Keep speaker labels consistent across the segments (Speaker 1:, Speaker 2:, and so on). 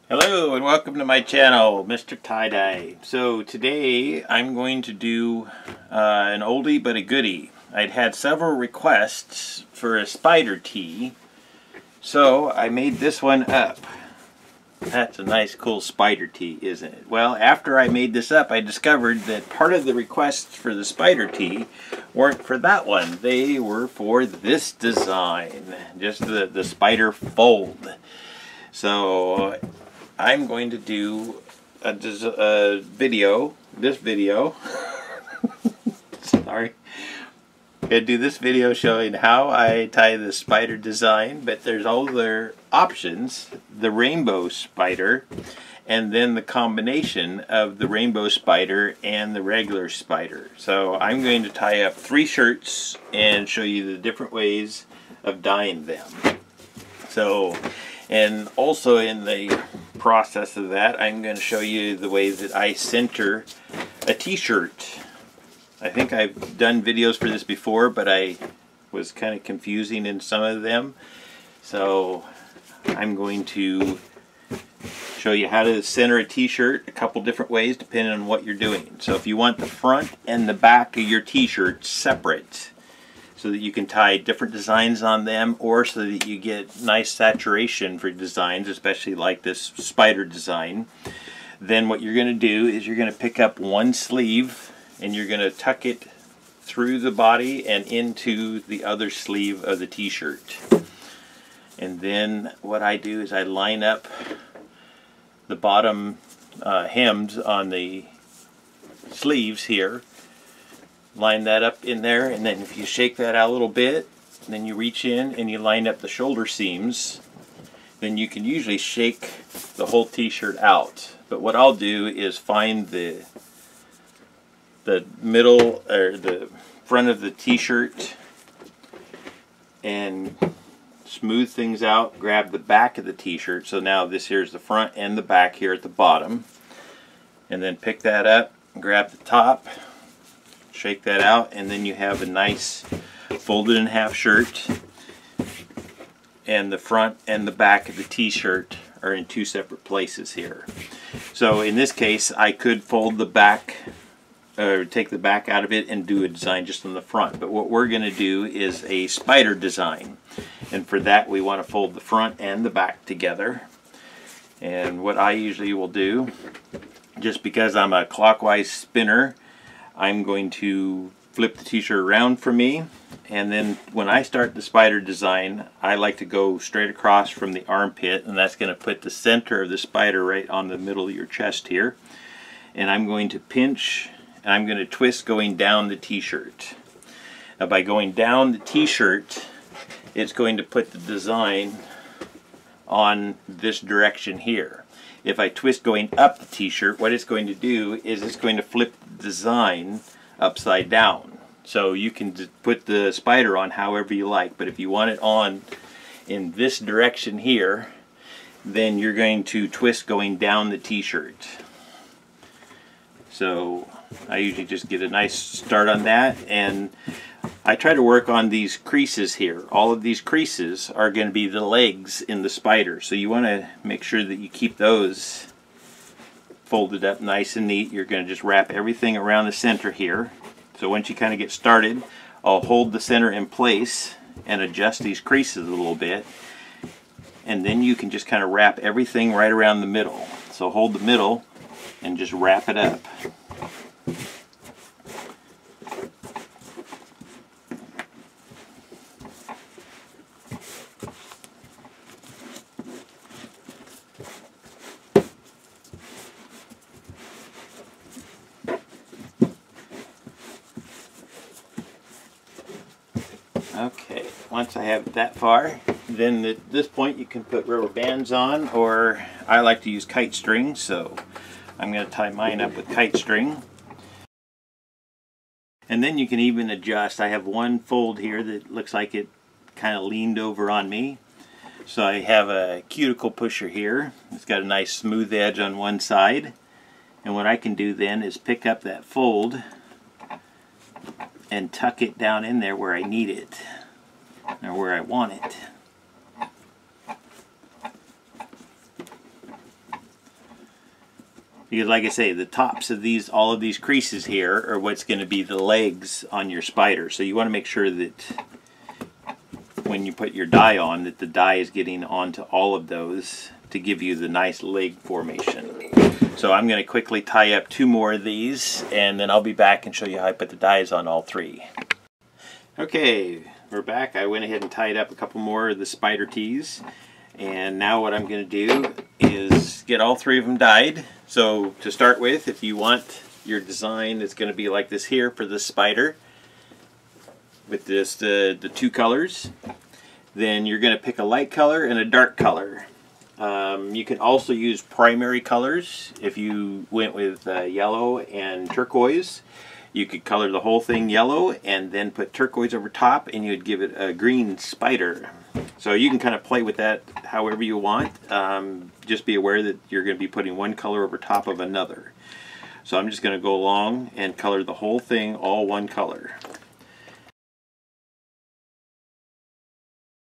Speaker 1: Hello and welcome to my channel, MrTieDye. So today I'm going to do an oldie but a goodie. I'd had several requests for a spider tee, so I made this one up. That's a nice cool spider tee, isn't it? Well, after I made this up, I discovered that part of the requests for the spider tee weren't for that one. They were for this design, just the spider fold. So I'm going to do a video, sorry. I'm going to do this video showing how I tie the spider design, but there's other options, the rainbow spider, and then the combination of the rainbow spider and the regular spider. So I'm going to tie up 3 shirts and show you the different ways of dyeing them. So, and also in the process of that, I'm going to show you the way that I center a t-shirt. I think I've done videos for this before, but I was kind of confusing in some of them. So I'm going to show you how to center a t-shirt a couple different ways depending on what you're doing. So if you want the front and the back of your t-shirt separate, so that you can tie different designs on them, or so that you get nice saturation for designs, especially like this spider design, then what you're going to do is you're going to pick up one sleeve and you're going to tuck it through the body and into the other sleeve of the t-shirt. And then what I do is I line up the bottom hems on the sleeves here, line that up in there, and then if you shake that out a little bit, then you reach in and you line up the shoulder seams, then you can usually shake the whole t-shirt out. But what I'll do is find the middle or the front of the t-shirt and smooth things out, grab the back of the t-shirt. So now this here is the front and the back here at the bottom, and then pick that up, grab the top, shake that out, and then you have a nice folded in half shirt, and the front and the back of the t-shirt are in 2 separate places here. So in this case I could fold the back, or take the back out of it and do a design just on the front, but what we're going to do is a spider design, and for that we want to fold the front and the back together. And what I usually will do, just because I'm a clockwise spinner, I'm going to flip the t-shirt around for me, and then when I start the spider design, I like to go straight across from the armpit, and that's going to put the center of the spider right on the middle of your chest here. And I'm going to pinch and I'm going to twist going down the t-shirt. Now by going down the t-shirt, it's going to put the design on this direction here. If I twist going up the t-shirt, what it's going to do is it's going to flip the design upside down. So you can put the spider on however you like, but if you want it on in this direction here, then you're going to twist going down the t-shirt. So I usually just get a nice start on that, and I try to work on these creases here. All of these creases are going to be the legs in the spider, so you want to make sure that you keep those folded up nice and neat. You're going to just wrap everything around the center here. So once you kind of get started, I'll hold the center in place and adjust these creases a little bit, and then you can just kind of wrap everything right around the middle. So hold the middle and just wrap it up. Okay, once I have it that far, then at this point you can put rubber bands on, or I like to use kite string, so I'm going to tie mine up with kite string. And then you can even adjust. I have one fold here that looks like it kind of leaned over on me. So I have a cuticle pusher here. It's got a nice smooth edge on one side. And what I can do then is pick up that fold and tuck it down in there where I need it, or where I want it. Because like I say, the tops of these, all of these creases here are what's going to be the legs on your spider. So you want to make sure that when you put your dye on, that the dye is getting onto all of those to give you the nice leg formation. So I'm going to quickly tie up 2 more of these, and then I'll be back and show you how I put the dyes on all 3. Okay, we're back. I went ahead and tied up a couple more of the spider tees, and now what I'm going to do is get all 3 of them dyed. So to start with, if you want your design, it's going to be like this here for the spider with just the 2 colors. Then you're going to pick a light color and a dark color. You can also use primary colors. If you went with yellow and turquoise, you could color the whole thing yellow and then put turquoise over top, and you'd give it a green spider. So you can kind of play with that however you want. Just be aware that you're going to be putting one color over top of another. So I'm just going to go along and color the whole thing all one color.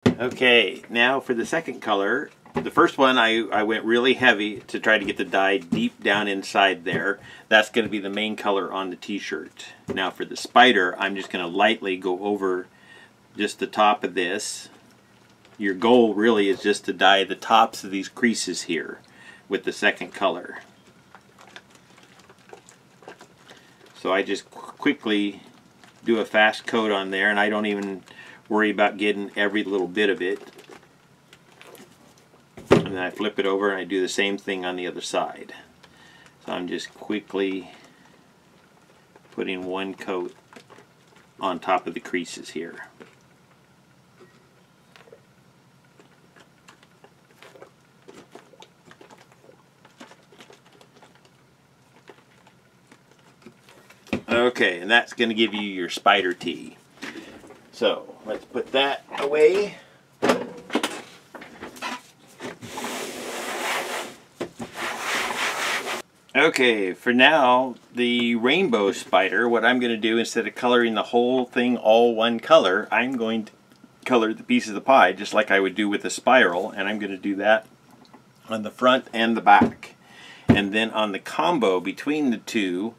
Speaker 1: Okay, now for the second color. The first one I went really heavy to try to get the dye deep down inside there. That's going to be the main color on the t-shirt. Now for the spider, I'm just going to lightly go over just the top of this. Your goal really is just to dye the tops of these creases here with the second color. So I just quickly do a fast coat on there, and I don't even worry about getting every little bit of it. And then I flip it over and I do the same thing on the other side. So I'm just quickly putting one coat on top of the creases here. Okay, and that's going to give you your spider tee. So let's put that away. Okay, for now, the rainbow spider, what I'm going to do, instead of coloring the whole thing all one color, I'm going to color the piece of the pie just like I would do with a spiral, and I'm going to do that on the front and the back. And then on the combo between the two,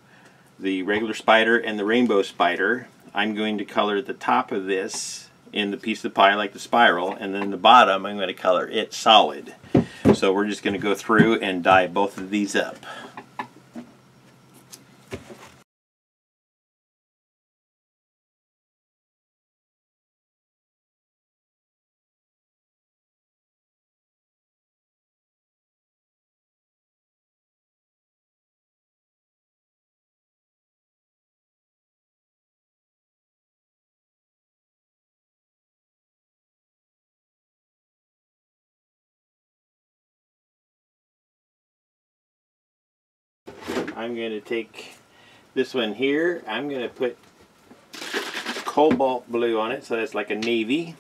Speaker 1: the regular spider and the rainbow spider, I'm going to color the top of this in the piece of the pie like the spiral, and then the bottom I'm going to color it solid. So we're just going to go through and dye both of these up. I'm going to take this one here, I'm going to put cobalt blue on it, so that's like a navy,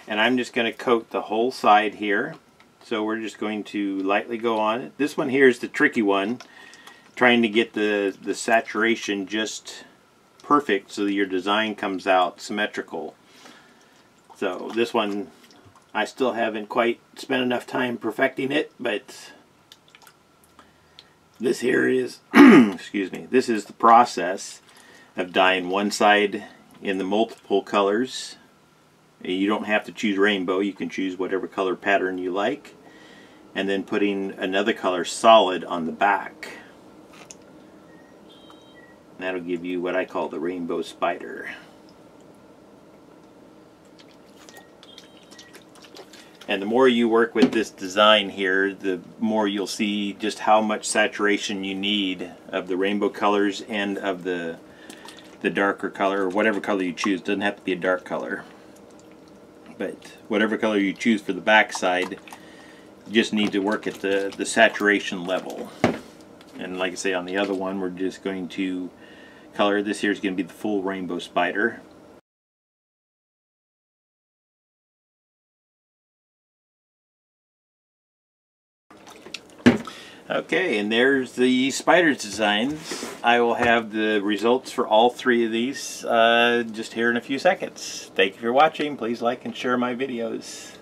Speaker 1: and I'm just going to coat the whole side here. So we're just going to lightly go on it. This one here is the tricky one, trying to get the saturation just perfect so that your design comes out symmetrical. So this one I still haven't quite spent enough time perfecting it, but this here is excuse me, this is the process of dyeing one side in the multiple colors. You don't have to choose rainbow, you can choose whatever color pattern you like, and then putting another color solid on the back. That'll give you what I call the rainbow spider. And the more you work with this design here, the more you'll see just how much saturation you need of the rainbow colors and of the darker color, or whatever color you choose. It doesn't have to be a dark color. But whatever color you choose for the back side, you just need to work at the saturation level. And like I say, on the other one, we're just going to color. This here is going to be the full rainbow spider. Okay, and there's the spider designs. I will have the results for all 3 of these just here in a few seconds. Thank you for watching. Please like and share my videos.